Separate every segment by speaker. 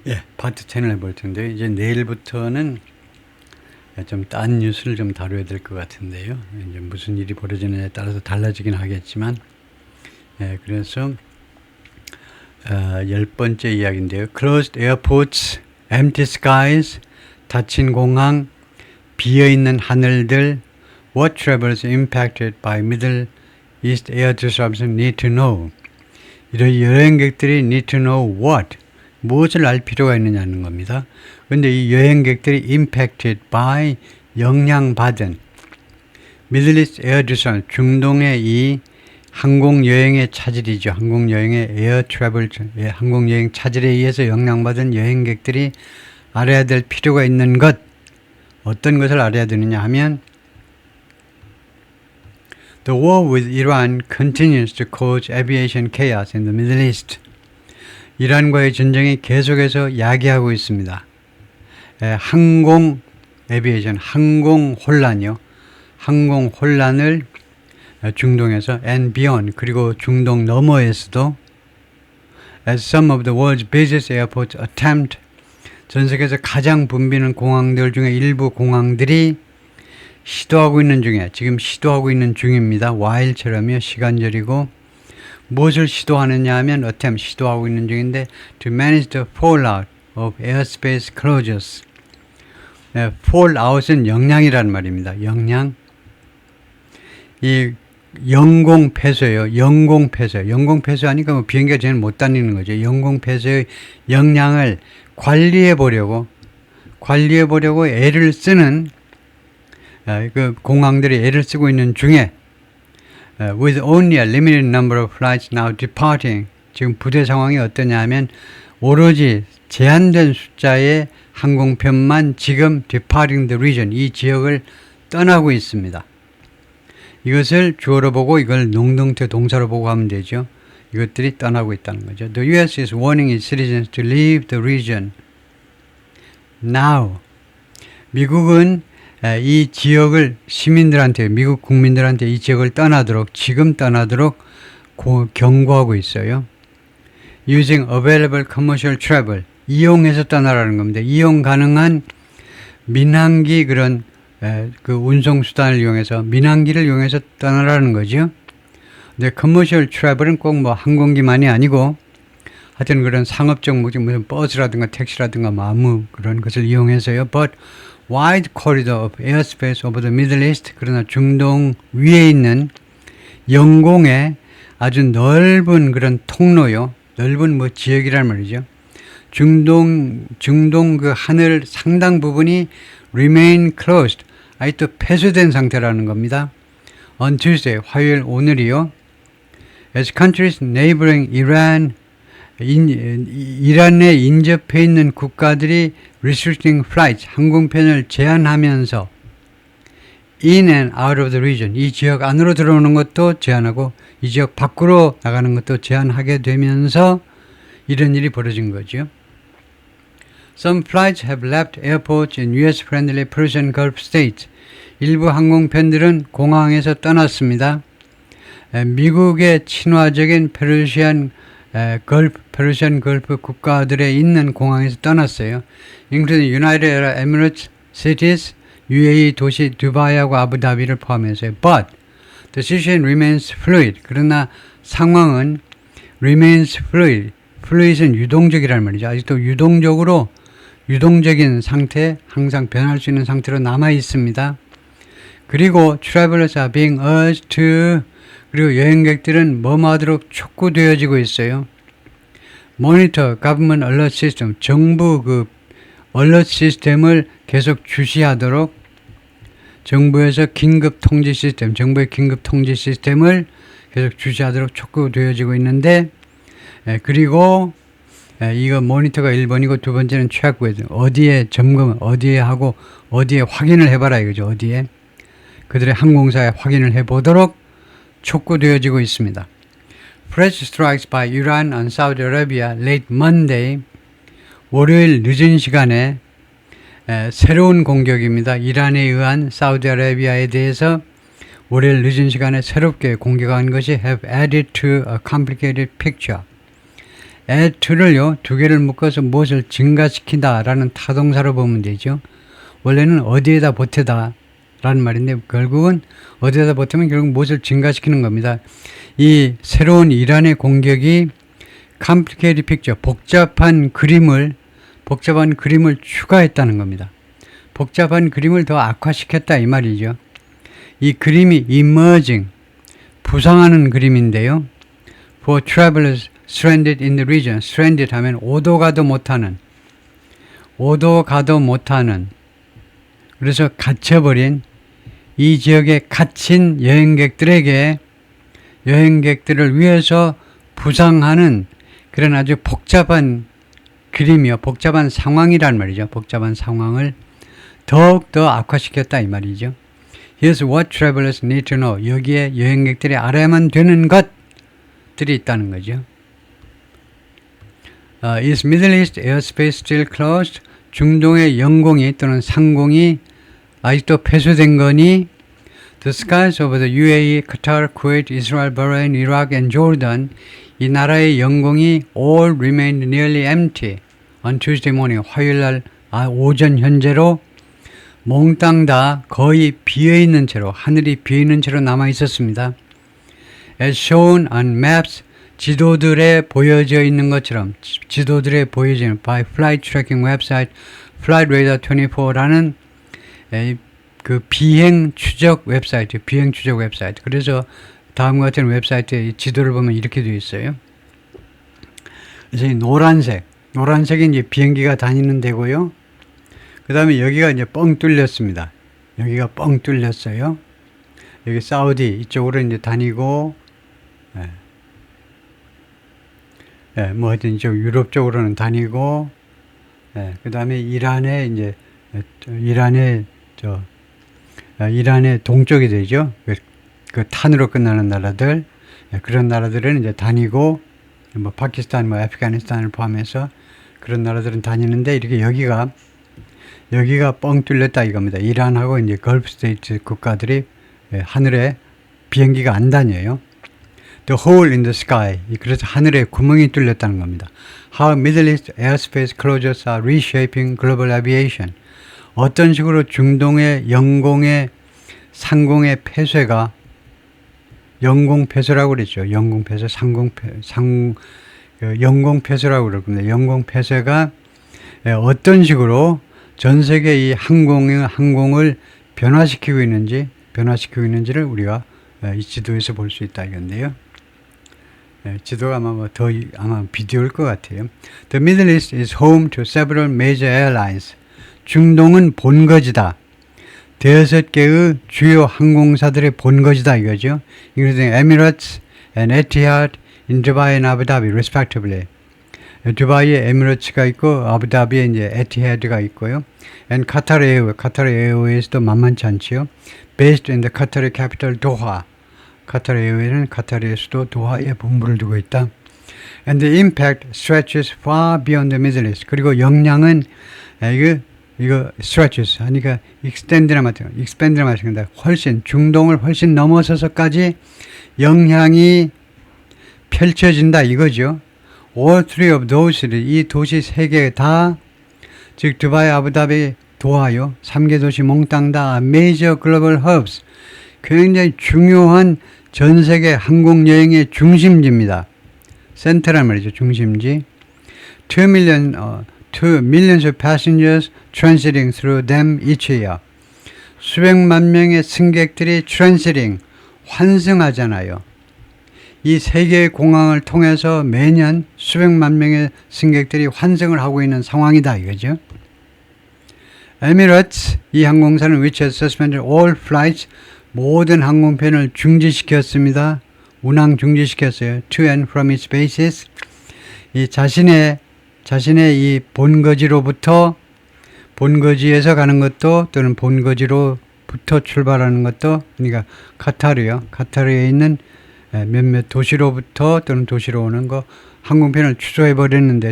Speaker 1: 예, 파트 10을 해볼 텐데 이제 내일부터는 좀 딴 뉴스를 좀 다뤄야 될 것 같은데요. 이제 무슨 일이 벌어지느냐에 따라서 달라지긴 하겠지만, 예, 그래서 10번째 이야기인데요. Closed airports, empty skies, 닫힌 공항, 비어있는 하늘들, what travelers impacted by Middle East air disruption need to know. 이런 여행객들이 need to know what? 무엇을 알 필요가 있느냐는 겁니다. 그런데 이 여행객들이 impacted by 영향받은 Middle East air disruption, 중동의 이 항공여행의 차질이죠. 항공여행의 에어 트래블, 항공여행 차질에 의해서 영향받은 여행객들이 알아야 될 필요가 있는 것, 어떤 것을 알아야 되느냐 하면 The war with Iran continues to cause aviation chaos in the Middle East. 이란과의 전쟁이 계속해서 야기하고 있습니다. 항공 에비에이션, 항공 혼란이요. 항공 혼란을 중동에서 and beyond, 그리고 중동 너머에서도 as some of the world's busiest airports attempt, 전 세계에서 가장 붐비는 공항들 중에 일부 공항들이 시도하고 있는 중에, 지금 시도하고 있는 중입니다. while처럼요, 시간절이고, 무엇을 시도하느냐 하면 attempt, 시도하고 있는 중인데 to manage the fallout of airspace closures. fallout은 영향이라는 말입니다. 영향. 이 영공 폐쇄요. 영공 폐쇄. 영공 폐쇄하니까 뭐 비행기가 쟤는 못 다니는 거죠. 영공 폐쇄의 영향을 관리해 보려고 애를 쓰는 그 공항들이 애를 쓰고 있는 중에 with only a limited number of flights now departing, 지금 부대 상황이 어떠냐 하면 오로지 제한된 숫자의 항공편만 지금 departing the region, 이 지역을 떠나고 있습니다. 이것을 주어로 보고 이걸 농동태 동사로 보고 하면 되죠. 이것들이 떠나고 있다는 거죠. The U.S. is warning its citizens to leave the region now. 미국은 이 지역을 시민들한테, 미국 국민들한테 이 지역을 떠나도록, 지금 떠나도록 경고하고 있어요. Using available commercial travel, 이용해서 떠나라는 겁니다. 이용 가능한 민항기 그런 그 운송수단을 이용해서, 민항기를 이용해서 떠나라는 거죠. 근데 commercial travel은 꼭 뭐 항공기만이 아니고 하여튼 그런 상업적 목적, 무슨 버스라든가 택시라든가 뭐 아무 그런 것을 이용해서요. But wide corridor of airspace over the Middle East, 그러나 중동 위에 있는 영공의 아주 넓은 그런 통로요. 넓은 뭐 지역이란 말이죠. 중동 그 하늘 상당 부분이 remain closed, 아직도 폐쇄된 상태라는 겁니다. On Tuesday, 화요일 오늘이요. As countries neighboring Iran, 이란에 인접해 있는 국가들이 restricting flights, 항공편을 제한하면서 in and out of the region, 이 지역 안으로 들어오는 것도 제한하고 이 지역 밖으로 나가는 것도 제한하게 되면서 이런 일이 벌어진 거죠. Some flights have left airports in US-friendly Persian Gulf states. 일부 항공편들은 공항에서 떠났습니다. 미국의 친화적인 페르시안 걸프 국가들에 있는 공항에서 떠났어요. including United Arab Emirates cities, UAE 도시 두바이하고 아부다비를 포함해서요. But the situation remains fluid. 그러나 상황은 remains fluid. fluid은 유동적이라는 말이죠. 아직도 유동적인 상태, 항상 변할 수 있는 상태로 남아 있습니다. 그리고 travelers are being urged to, 그리고 여행객들은 뭐하도록 촉구되어지고 있어요. Monitor government alert system, 정부 그 alert 시스템을 계속 주시하도록, 정부에서 긴급 통지 시스템, 정부의 긴급 통지 시스템을 계속 주시하도록 촉구되어지고 있는데, 그리고 이거 모니터가 1번이고 두 번째는 check with, 어디에 점검, 어디에 하고 어디에 확인을 해봐라 이거죠. 어디에 그들의 항공사에 확인을 해보도록 촉구되어지고 있습니다. Fresh strikes by Iran on Saudi Arabia late Monday, 월요일 늦은 시간에 새로운 공격입니다. 이란에 의한 사우디아라비아에 대해서 월요일 늦은 시간에 새롭게 공격한 것이 have added to a complicated picture. add를요, 두 개를 묶어서 무엇을 증가시키다 라는 타동사로 보면 되죠. 원래는 어디에다 보태다 라는 말인데, 결국은 어디에다 보태면 결국 무엇을 증가시키는 겁니다. 이 새로운 이란의 공격이 complicated picture, 복잡한 그림을 추가했다는 겁니다. 복잡한 그림을 더 악화시켰다 이 말이죠. 이 그림이 emerging, 부상하는 그림인데요. For travelers stranded in the region, stranded 하면 오도 가도 못하는, 그래서 갇혀버린 이 지역에 갇힌 여행객들을 위해서 부상하는 그런 아주 복잡한 그림이요. 복잡한 상황이란 말이죠. 복잡한 상황을 더욱더 악화시켰다 이 말이죠. Here's what travelers need to know. 여기에 여행객들이 알아야만 되는 것들이 있다는 거죠. Is Middle East airspace still closed? 중동의 영공이 또는 상공이 아직도 폐쇄된 거니? The skies over the UAE, Qatar, Kuwait, Israel, Bahrain, Iraq and Jordan, 이 나라의 영공이 all remained nearly empty on Tuesday morning, 화요일날 오전 현재로 몽땅 다 거의 비어있는 채로, 하늘이 비어있는 채로 남아 있었습니다. As shown on maps, 지도들에 보여져 있는 것처럼, 지도들에 보여지는 by flight tracking website FlightRadar24라는 그 비행 추적 웹사이트. 그래서 다음과 같은 웹사이트에 이 지도를 보면 이렇게 되어 있어요. 그래서 이 노란색이 이제 비행기가 다니는 데고요. 그 다음에 여기가 이제 뻥 뚫렸습니다. 여기가 뻥 뚫렸어요. 여기 사우디 이쪽으로 이제 다니고, 뭐 하여튼 이쪽 유럽 쪽으로는 다니고, 그 다음에 이란의 동쪽이 되죠. 그 탄으로 끝나는 나라들, 그런 나라들은 이제 다니고, 뭐 파키스탄, 뭐 아프가니스탄을 포함해서 그런 나라들은 다니는데, 이렇게 여기가 뻥 뚫렸다 이겁니다. 이란하고 이제 걸프 스테이트 국가들이 하늘에 비행기가 안 다녀요. The hole in the sky. 그래서 하늘에 구멍이 뚫렸다는 겁니다. How Middle East airspace closures are reshaping global aviation. 어떤 식으로 중동의 영공의 상공의 폐쇄가, 영공폐쇄라고 그랬죠. 영공폐쇄, 영공폐쇄라고 그러거든요. 영공폐쇄가 어떤 식으로 전 세계 이 항공을 변화시키고 있는지를 우리가 이 지도에서 볼 수 있다 이건데요. 지도가 아마 비디오일 것 같아요. The Middle East is home to several major airlines. 중동은 본거지다. 대여섯 개의 주요 항공사들의 본거지다 이거죠. including Emirates and Etihad in Dubai and Abu Dhabi respectively. 두바이에 에미레츠가 있고 아부다비에 이제 에티하드가 있고요. and Qatar Airways도 만만치 않지요. based in the Qatar capital Doha. 카타르 에어웨이는 카타르의 수도 도하에 본부를 두고 있다. And the impact stretches far beyond the Middle East. 그리고 영향은 이거 stretches 하니까 expand나 마찬가지입니다. 중동을 훨씬 넘어서서까지 영향이 펼쳐진다 이거죠. All three of those, 이 도시 세 개 다, 즉 두바이, 아부다비, 도하요. 3개 도시 몽땅 다 major global hubs. 굉장히 중요한 전 세계 항공 여행의 중심지입니다. 센터란 말이죠. 중심지. 2 millions of passengers transiting through them each year. 수백만 명의 승객들이 transiting, 환승하잖아요. 이 세 개의 공항을 통해서 매년 수백만 명의 승객들이 환승을 하고 있는 상황이다 이거죠. Emirates, 이 항공사는 which has suspended all flights, 모든 항공편을 중지시켰습니다. 운항 중지시켰어요. To and from its bases. 이 자신의 이 본거지에서 가는 것도 또는 본거지로부터 출발하는 것도, 그러니까 카타르에 있는 몇몇 도시로부터 또는 도시로 오는 거 항공편을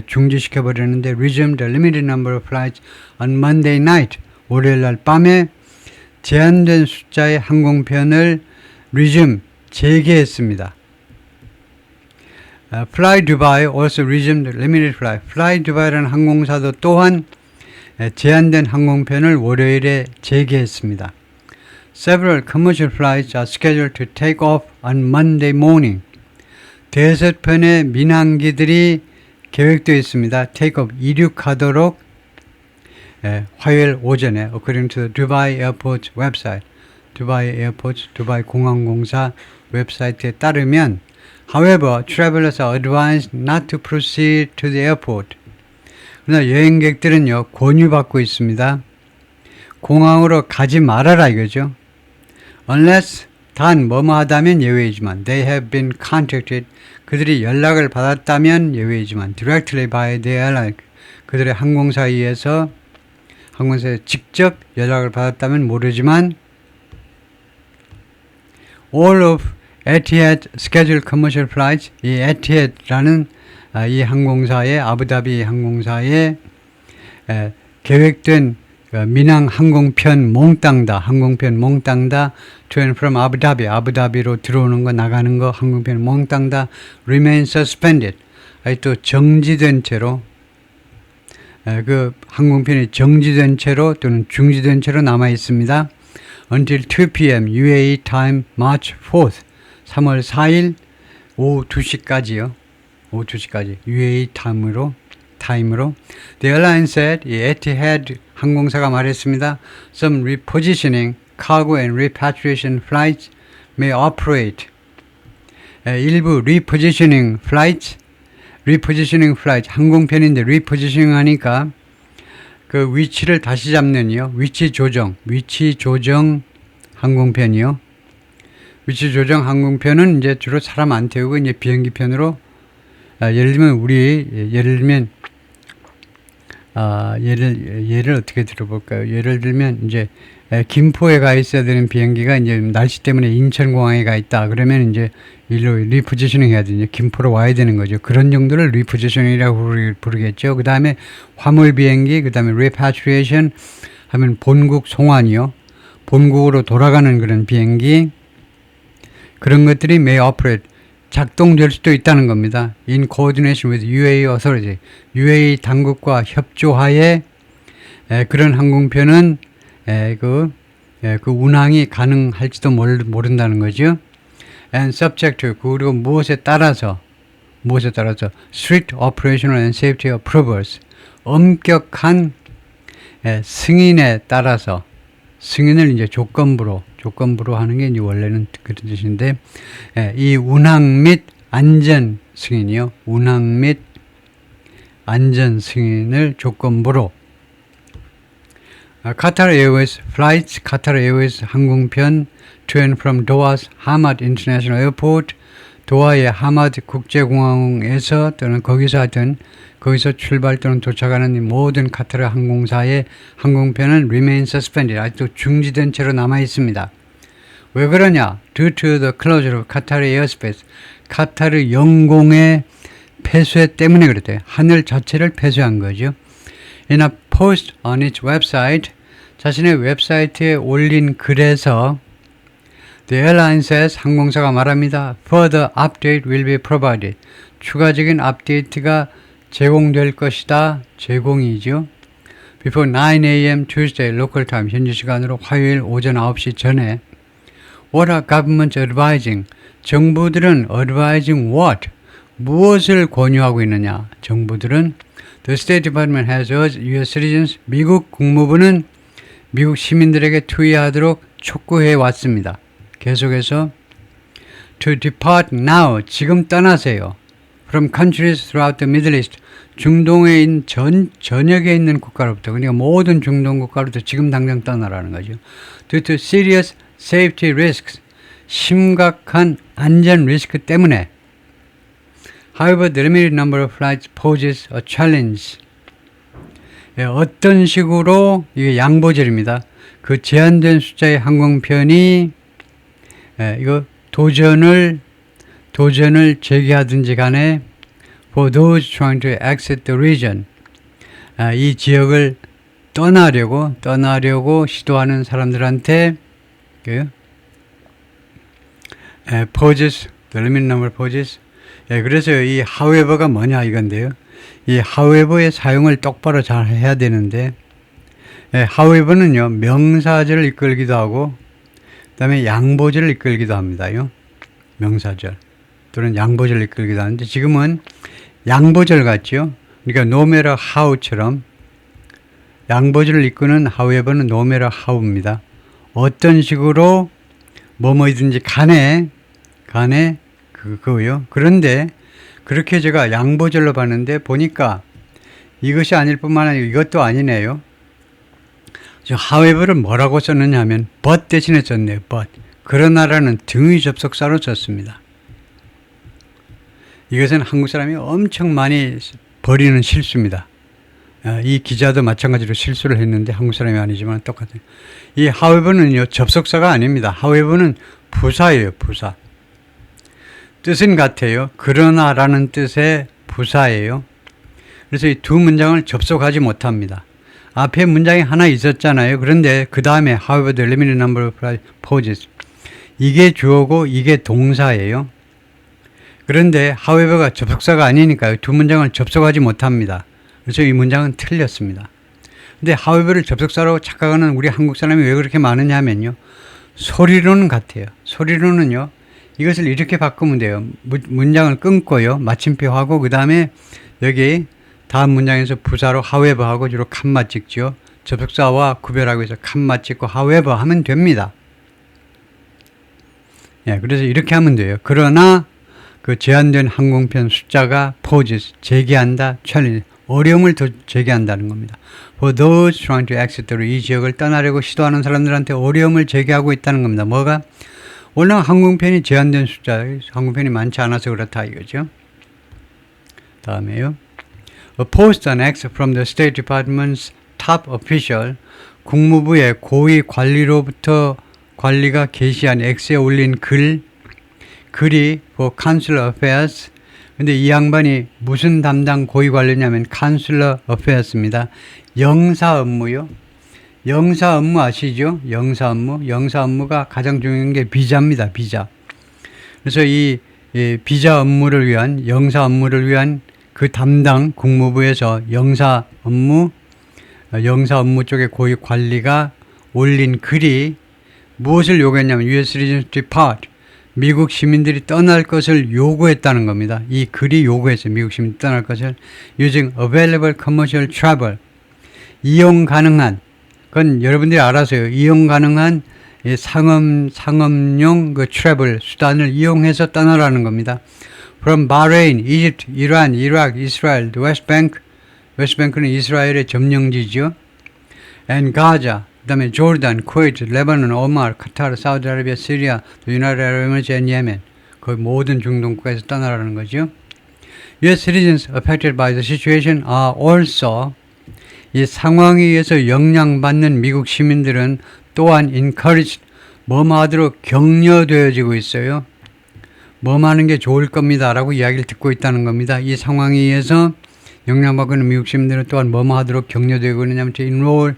Speaker 1: 중지시켜버렸는데 resumed a limited number of flights on Monday night. 월요일 날 밤에 제한된 숫자의 항공편을 재개했습니다. Fly Dubai also resumed limited flight. Fly Dubai라는 항공사도 또한 제한된 항공편을 월요일에 재개했습니다. Several commercial flights are scheduled to take off on Monday morning. 5편의 민항기들이 계획되어 있습니다. take off, 이륙하도록 화요일 오전에 according to the Dubai Airport website. 두바이 에어포트, 두바이 공항공사 웹사이트에 따르면 However, travelers are advised not to proceed to the airport. 그러나 여행객들은요, 권유받고 있습니다. 공항으로 가지 말아라 이거죠. Unless, 단 뭐뭐 하다면 예외이지만 they have been contacted. 그들이 연락을 받았다면 예외이지만 directly by the airline. 그들의 항공사에 의해서 항공사에 직접 연락을 받았다면 모르지만 all of Etihad scheduled commercial flights, 이 Etihad라는 이 항공사의 아부다비 항공사의 계획된 민항 항공편 몽땅다 to and from 아부다비로 들어오는 거 나가는 거 항공편 몽땅다 remain suspended, 또 정지된 채로 그 항공편이 정지된 채로 또는 중지된 채로 남아 있습니다. Until 2 p.m. UAE time March 4th, 3월 4일 오후 2시까지요. 오후 2시까지 UAE 타임으로 The airline said, 이 Etihad 항공사가 말했습니다. Some repositioning, cargo and repatriation flights may operate. 일부 repositioning flights, 항공편인데 repositioning 하니까 그 위치를 다시 잡는요. 위치 조정 항공편이요. 위치 조정 항공편은 이제 주로 사람 안 태우고 이제 비행기 편으로 예를 들면 예를 어떻게 들어볼까요? 예를 들면 이제 김포에 가 있어야 되는 비행기가 이제 날씨 때문에 인천공항에 가 있다. 그러면 이제 일로 리포지셔닝 해야 되죠. 김포로 와야 되는 거죠. 그런 정도를 리포지셔닝이라고 부르겠죠. 그 다음에 화물 비행기, 그 다음에 repatriation 하면 본국 송환이요. 본국으로 돌아가는 그런 비행기, 그런 것들이 may operate, 작동될 수도 있다는 겁니다. In coordination with UAE authority, UAE 당국과 협조하에 그런 항공편은 그 운항이 가능할지도 모른다는 거죠. And subject to, 그리고 무엇에 따라서 strict operational and safety approvals, 엄격한 승인에 따라서, 승인을 이제 조건부로 하는 게 이제 원래는 그런 뜻인데, 이 운항 및 안전 승인이요. 운항 및 안전 승인을 조건부로 카타르 에어웨이즈 플라이트, 카타르 에어웨이즈 항공편 to and from Doha's Hamad International Airport, 도하의 하마드 국제공항에서 또는 거기서 출발 또는 도착하는 모든 카타르 항공사의 항공편은 remain suspended, 아직도 중지된 채로 남아 있습니다. 왜 그러냐? Due to the closure of Qatar airspace, 카타르 영공의 폐쇄 때문에 그랬대요. 하늘 자체를 폐쇄한 거죠. In a post on its website, 자신의 웹사이트에 올린 글에서 The airline says, 항공사가 말합니다. Further update will be provided. 추가적인 업데이트가 제공될 것이다. 제공이죠. Before 9 a.m. Tuesday local time, 현지 시간으로 화요일 오전 9시 전에 What are governments advising? 정부들은 advising what? 무엇을 권유하고 있느냐? 정부들은 The State Department has urged U.S. citizens, 미국 국무부는 미국 시민들에게 투의하도록 촉구해 왔습니다. 계속해서 To depart now, 지금 떠나세요. From countries throughout the Middle East, 중동에 있는 전역에 있는 국가로부터, 그러니까 모든 중동 국가로부터 지금 당장 떠나라는 거죠. Due to serious safety risks, 심각한 안전 리스크 때문에. However, the limited number of flights poses a challenge. 어떤 식으로, 이게 양보절입니다. 그 제한된 숫자의 항공편이 이거 도전을 제기하든지 간에 for those trying to exit the region, 이 지역을 떠나려고 시도하는 사람들한테 poses, the limited number poses, 예, 그래서 이 however가 뭐냐 이건데요. 이 however의 사용을 똑바로 잘 해야 되는데, 예, however는요, 명사절을 이끌기도 하고, 그 다음에 양보절을 이끌기도 합니다요. 명사절. 또는 양보절을 이끌기도 하는데, 지금은 양보절 같죠? 그러니까 no matter how처럼, 양보절을 이끄는 however는 no matter how입니다. 어떤 식으로 뭐뭐이든지 간에 그거요. 그런데 그렇게 제가 양보절로 봤는데 보니까 이것이 아닐 뿐만 아니라 이것도 아니네요. 저 however를 뭐라고 썼느냐 하면 but 대신에 썼네요. but. 그러나라는 등위 접속사로 썼습니다. 이것은 한국 사람이 엄청 많이 버리는 실수입니다. 이 기자도 마찬가지로 실수를 했는데 한국 사람이 아니지만 똑같아요. 이 however는요, 접속사가 아닙니다. however는 부사예요, 부사. 뜻은 같아요. 그러나라는 뜻의 부사예요. 그래서 이 두 문장을 접속하지 못합니다. 앞에 문장이 하나 있었잖아요. 그런데 그 다음에 however the limited number of pauses, 이게 주어고 이게 동사예요. 그런데 however가 접속사가 아니니까 두 문장을 접속하지 못합니다. 그래서 이 문장은 틀렸습니다. 근데 however를 접속사로 착각하는 우리 한국 사람이 왜 그렇게 많으냐 하면요, 소리로는 같아요. 소리로는요, 이것을 이렇게 바꾸면 돼요. 문장을 끊고요, 마침표 하고 그 다음에 여기 다음 문장에서 부사로 however 하고 주로 칸마 찍죠. 접속사와 구별하기 위해서 칸마 찍고 however 하면 됩니다. 예, 그래서 이렇게 하면 돼요. 그러나 그 제한된 항공편 숫자가 poses, 재개한다, challenge, 어려움을 더 제기한다는 겁니다. For those trying to exit through, 이 지역을 떠나려고 시도하는 사람들한테 어려움을 제기하고 있다는 겁니다. 뭐가? 워낙 항공편이 제한된 숫자, 항공편이 많지 않아서 그렇다 이거죠. 다음에요. A post on X from the State Department's top official, 국무부의 고위 관리로부터 관리가 게시한 X에 올린 글이 for Consular Affairs. 근데 이 양반이 무슨 담당 고위 관리냐면 Consular Affairs입니다. 영사 업무요. 영사 업무 아시죠? 영사 업무. 영사 업무가 가장 중요한 게 비자입니다. 비자. 그래서 이 비자 업무를 위한, 영사 업무를 위한 그 담당 국무부에서 영사 업무 쪽에 고위 관리가 올린 글이 무엇을 요구했냐면 US Citizens Depart, 미국 시민들이 떠날 것을 요구했다는 겁니다. 이 글이 요구했어요. 미국 시민들이 떠날 것을 using available commercial travel, 이용 가능한, 그건 여러분들이 알아서요. 이용 가능한 상업용 그 travel 수단을 이용해서 떠나라는 겁니다. From Bahrain, Egypt, Iran, Iraq, Israel, the West Bank, 웨스트뱅크는 이스라엘의 점령지죠. and Gaza, 그 다음에 조르단, 쿠웨이트, 레바논, 오만, 카타르, 사우디아라비아, 시리아, 유나이티드 아랍 에미레이트, 예멘, 거의 모든 중동 국가에서 떠나라는 거죠. US citizens affected by the situation are also, 이 상황에 의해서 영향받는 미국 시민들은 또한 encouraged, 뭐하도록 격려되어지고 있어요. 뭐하는 게 좋을 겁니다 라고 이야기를 듣고 있다는 겁니다. 이 상황에 의해서 영향받고 있는 미국 시민들은 또한 뭐하도록 격려되고 있느냐면 enroll in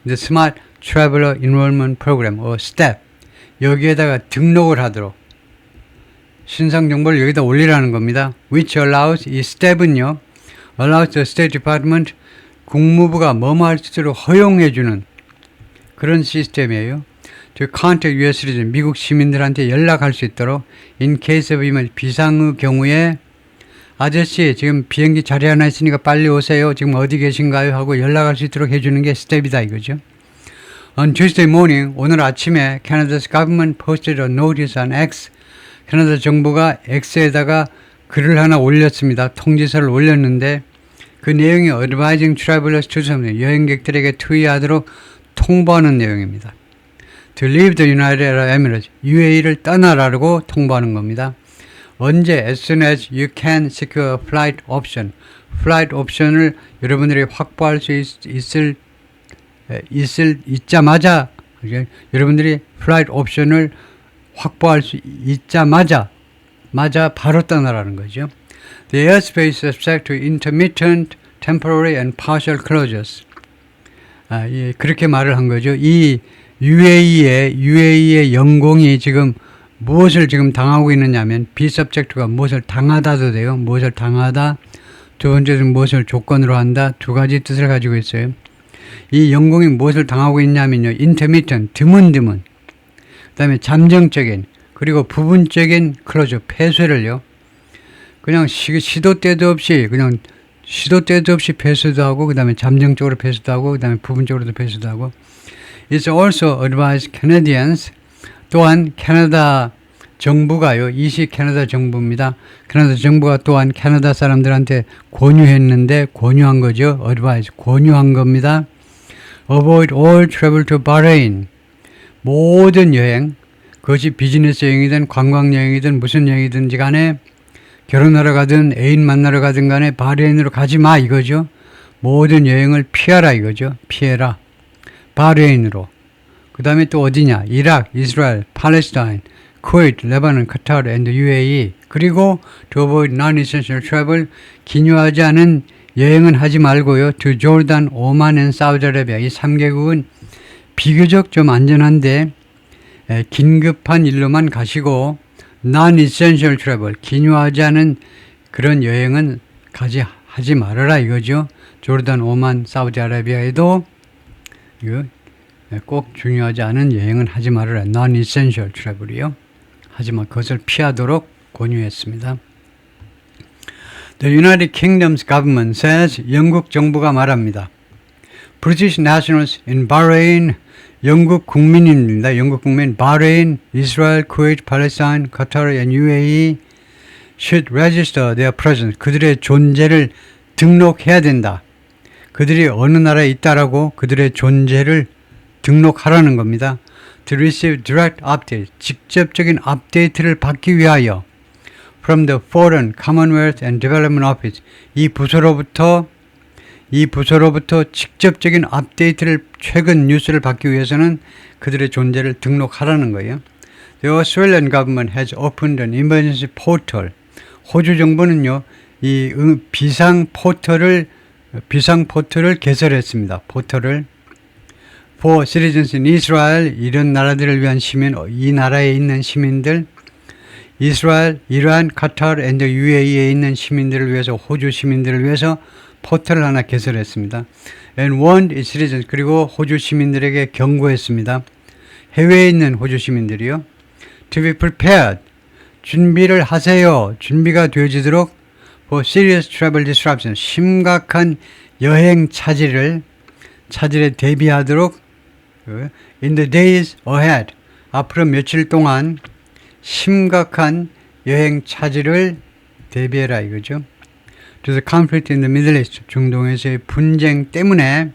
Speaker 1: the Smart Traveler Enrollment Program, STEP, 여기에다가 등록을 하도록 신상 정보를 여기다 올리라는 겁니다. which allows, 이 STEP은요, allows the State Department, 국무부가 뭐할 수 있도록 허용해주는 그런 시스템이에요. to contact US citizen, 미국 시민들한테 연락할 수 있도록 in case of 비상의 경우에 아저씨 지금 비행기 자리 하나 있으니까 빨리 오세요. 지금 어디 계신가요? 하고 연락할 수 있도록 해주는 게 스텝이다 이거죠. On Tuesday morning, 오늘 아침에 Canada's government posted a notice on X. 캐나다 정부가 X에다가 글을 하나 올렸습니다. 통지서를 올렸는데 그 내용이 advising travelers to some, 여행객들에게 투의하도록 통보하는 내용입니다. To leave the United Arab Emirates, UAE를 떠나라고 통보하는 겁니다. 언제? As soon as you can secure a flight option. flight 옵션을 여러분들이 확보할 수 있자마자, 여러분들이 flight 옵션을 확보할 수 있자마자 바로 떠나라는 거죠. The airspace is subject to intermittent, temporary and partial closures. 예, 그렇게 말을 한 거죠. 이 UAE의 영공이 지금 무엇을 지금 당하고 있느냐면 be subject가 무엇을 당하다도 돼요. 무엇을 당하다. 두 번째는 무엇을 조건으로 한다. 두 가지 뜻을 가지고 있어요. 이 영공이 무엇을 당하고 있냐면요. intermittent, 드문드문. 그 다음에 잠정적인, 그리고 부분적인 클로저, 폐쇄를요. 그냥 시도 때도 없이 폐쇄도 하고, 그 다음에 잠정적으로 폐쇄도 하고, 그 다음에 부분적으로도 폐쇄도 하고. It's also advised Canadians, 또한 캐나다 정부가요, 이시 캐나다 정부입니다. 캐나다 정부가 또한 캐나다 사람들한테 권유한 거죠. advise, 권유한 겁니다. Avoid all travel to Bahrain. 모든 여행, 그것이 비즈니스 여행이든 관광 여행이든 무슨 여행이든지 간에 결혼하러 가든 애인 만나러 가든 간에 바레인으로 가지 마 이거죠. 모든 여행을 피하라 이거죠. 피해라. 바레인으로. 그 다음에 또 어디냐? 이라크, 이스라엘, 팔레스타인, 쿠웨이트, 레바논, 카타르, and UAE. 그리고 to avoid non-essential travel, 기묘하지 않은 여행은 하지 말고요. to Jordan, 오만, and 사우디 아라비아. 이 3개국은 비교적 좀 안전한데 긴급한 일로만 가시고 non-essential travel, 기묘하지 않은 그런 여행은 하지 말아라 이거죠. 조르단, 오만, 사우디 아라비아에도 이거 꼭 중요하지 않은 여행은 하지 말아라. non-essential travel이요. 하지만 그것을 피하도록 권유했습니다. The United Kingdom's government says, 영국 정부가 말합니다. British nationals in Bahrain, 영국 국민입니다. 영국 국민, Bahrain, Israel, Kuwait, Palestine, Qatar, and UAE should register their presence. 그들의 존재를 등록해야 된다. 그들이 어느 나라에 있다라고 그들의 존재를 등록하라는 겁니다. To receive direct update, 직접적인 업데이트를 받기 위하여 from the Foreign, Commonwealth and Development Office, 이 부서로부터 직접적인 업데이트를, 최근 뉴스를 받기 위해서는 그들의 존재를 등록하라는 거예요. The Australian government has opened an emergency portal. 호주 정부는요, 이 비상 포털을 개설했습니다. 포털을 for citizens in Israel, 이런 나라들을 위한 시민, 이 나라에 있는 시민들, 이스라엘, 이란, 카타르, and UAE에 있는 시민들을 위해서, 호주 시민들을 위해서 포털을 하나 개설했습니다. And warned its citizens, 그리고 호주 시민들에게 경고했습니다. 해외에 있는 호주 시민들이요. To be prepared, 준비를 하세요. 준비가 되어지도록 for serious travel disruption, 심각한 여행 차질에 대비하도록 in the days ahead, 앞으로 며칠 동안 심각한 여행 차질을 대비해라 이거죠. To the conflict in the Middle East, 중동에서의 분쟁 때문에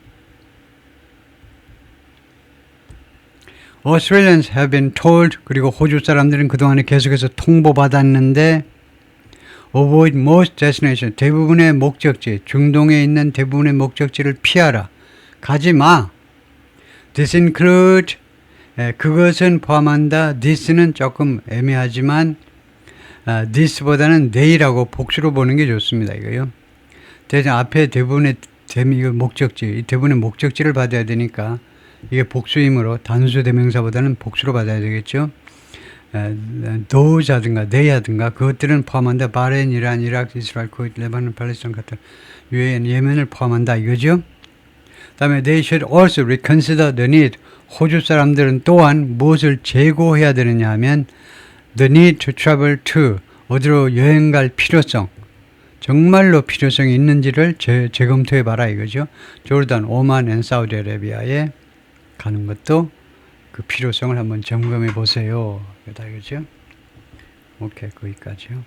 Speaker 1: Australians have been told, 그리고 호주 사람들은 그동안에 계속해서 통보받았는데 avoid most destinations, 대부분의 목적지, 중동에 있는 대부분의 목적지를 피하라. 가지 마. This include, 그것은 포함한다. This는 조금 애매하지만 this보다는 they라고 복수로 보는 게 좋습니다. 이거요. 대신 앞에 대부분의 목적지, 대부분의 목적지를 받아야 되니까 이게 복수이므로 단수 대명사보다는 복수로 받아야 되겠죠. those 하든가 they 하든가 그것들은 포함한다. 바레인, 이란, 이라크, 이스라엘, 쿠웨이트, 레바논, 팔레스타인 같은 유엔, 예멘을 포함한다. 이거죠. 다음에 they should also reconsider the need. 호주 사람들은 또한 무엇을 재고해야 되느냐 하면 the need to travel to, 어디로 여행 갈 필요성, 정말로 필요성이 있는지를 재검토해 봐라 이거죠. 조르단, 오만, 앤 사우디 아라비아에 가는 것도 그 필요성을 한번 점검해 보세요. 이거죠. 오케이, 거기까지요.